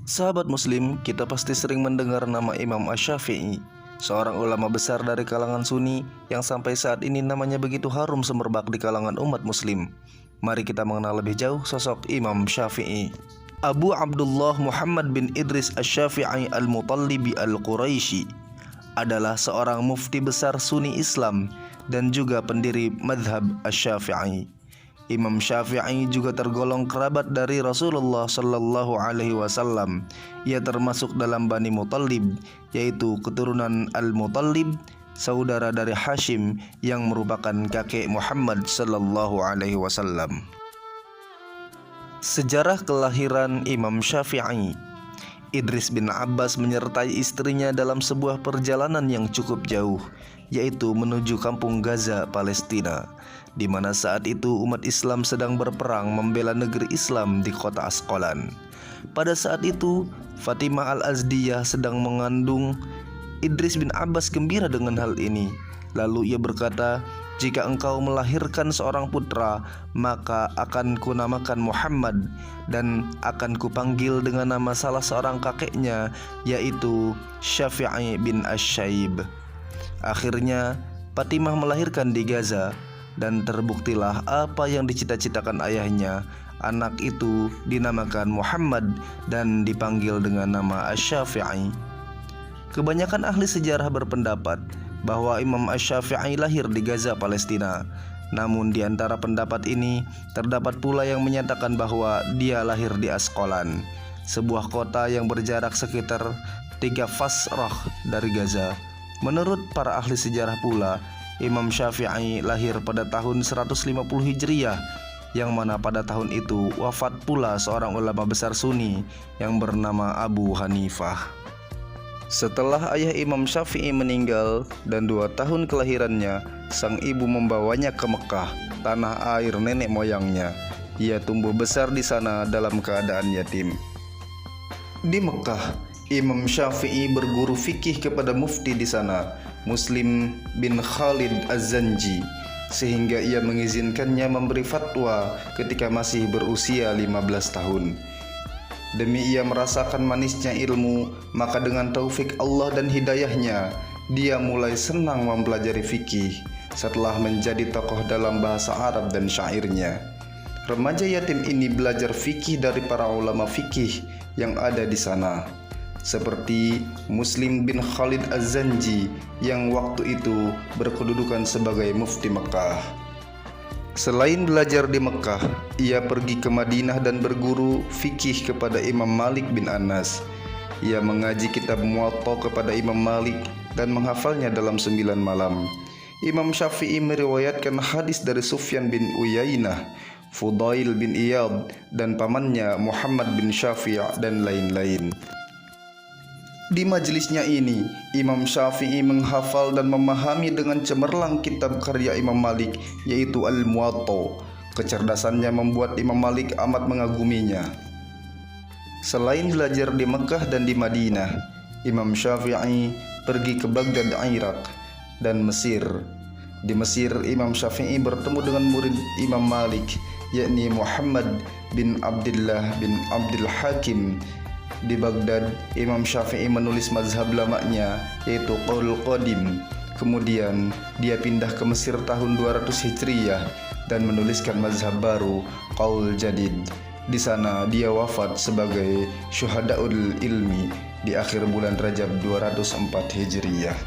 Sahabat Muslim, kita pasti sering mendengar nama Imam Asy-Syafi'i, seorang ulama besar dari kalangan Sunni yang sampai saat ini namanya begitu harum semerbak di kalangan umat Muslim. Mari kita mengenal lebih jauh sosok Imam Syafi'i. Abu Abdullah Muhammad bin Idris Asy-Syafi'i Al-Mutallibi Al-Quraisy adalah seorang mufti besar Sunni Islam dan juga pendiri madhab Asy-Syafi'i. Imam Syafi'i juga tergolong kerabat dari Rasulullah Shallallahu Alaihi Wasallam. Ia termasuk dalam Bani Muttalib, yaitu keturunan Al-Muttalib, saudara dari Hashim yang merupakan kakek Muhammad Shallallahu Alaihi Wasallam. Sejarah kelahiran Imam Syafi'i. Idris bin Abbas menyertai istrinya dalam sebuah perjalanan yang cukup jauh, yaitu menuju kampung Gaza, Palestina, di mana saat itu umat Islam sedang berperang membela negeri Islam di kota Asqalan. Pada saat itu, Fatimah Al-Azdiyah sedang mengandung. Idris bin Abbas gembira dengan hal ini. Lalu ia berkata, "Jika engkau melahirkan seorang putra, maka akan kunamakan Muhammad dan akan kupanggil dengan nama salah seorang kakeknya, yaitu Syafi'i bin Asy-Syaib." Akhirnya, Fatimah melahirkan di Gaza, dan terbuktilah apa yang dicita-citakan ayahnya. Anak itu dinamakan Muhammad dan dipanggil dengan nama Asy-Syafi'i. Kebanyakan ahli sejarah berpendapat bahwa Imam Asy-Syafi'i lahir di Gaza, Palestina. Namun di antara pendapat ini terdapat pula yang menyatakan bahwa dia lahir di Asqalan, sebuah kota yang berjarak sekitar 3 fasrah dari Gaza. Menurut para ahli sejarah pula, Imam Syafi'i lahir pada tahun 150 Hijriyah, yang mana pada tahun itu wafat pula seorang ulama besar Sunni yang bernama Abu Hanifah. Setelah ayah Imam Syafi'i meninggal dan 2 tahun kelahirannya, sang ibu membawanya ke Mekah, tanah air nenek moyangnya. Ia tumbuh besar di sana dalam keadaan yatim. Di Mekah, Imam Syafi'i berguru fikih kepada mufti di sana, Muslim bin Khalid Az-Zanji, sehingga ia mengizinkannya memberi fatwa ketika masih berusia 15 tahun. Demi ia merasakan manisnya ilmu, maka dengan taufik Allah dan hidayahnya, dia mulai senang mempelajari fikih setelah menjadi tokoh dalam bahasa Arab dan syairnya. Remaja yatim ini belajar fikih dari para ulama fikih yang ada di sana, seperti Muslim bin Khalid Az-Zanji yang waktu itu berkedudukan sebagai mufti Mekah. Selain belajar di Mekah, ia pergi ke Madinah dan berguru fikih kepada Imam Malik bin Anas. Ia mengaji kitab Muwatta kepada Imam Malik dan menghafalnya dalam 9 malam. Imam Syafi'i meriwayatkan hadis dari Sufyan bin Uyainah, Fudail bin Iyad, dan pamannya Muhammad bin Syafi' dan lain-lain. Di majelisnya ini, Imam Syafi'i menghafal dan memahami dengan cemerlang kitab karya Imam Malik, yaitu Al-Muwatta. Kecerdasannya membuat Imam Malik amat mengaguminya. Selain belajar di Mekah dan di Madinah, Imam Syafi'i pergi ke Baghdad, Irak, dan Mesir. Di Mesir, Imam Syafi'i bertemu dengan murid Imam Malik, yakni Muhammad bin Abdullah bin Abdul Hakim. Di Baghdad, Imam Syafi'i menulis mazhab lamanya, yaitu Qaul Qadim. Kemudian dia pindah ke Mesir tahun 200 Hijriyah dan menuliskan mazhab baru, Qaul Jadid. Di sana dia wafat sebagai Syuhadaul Ilmi di akhir bulan Rajab 204 Hijriyah.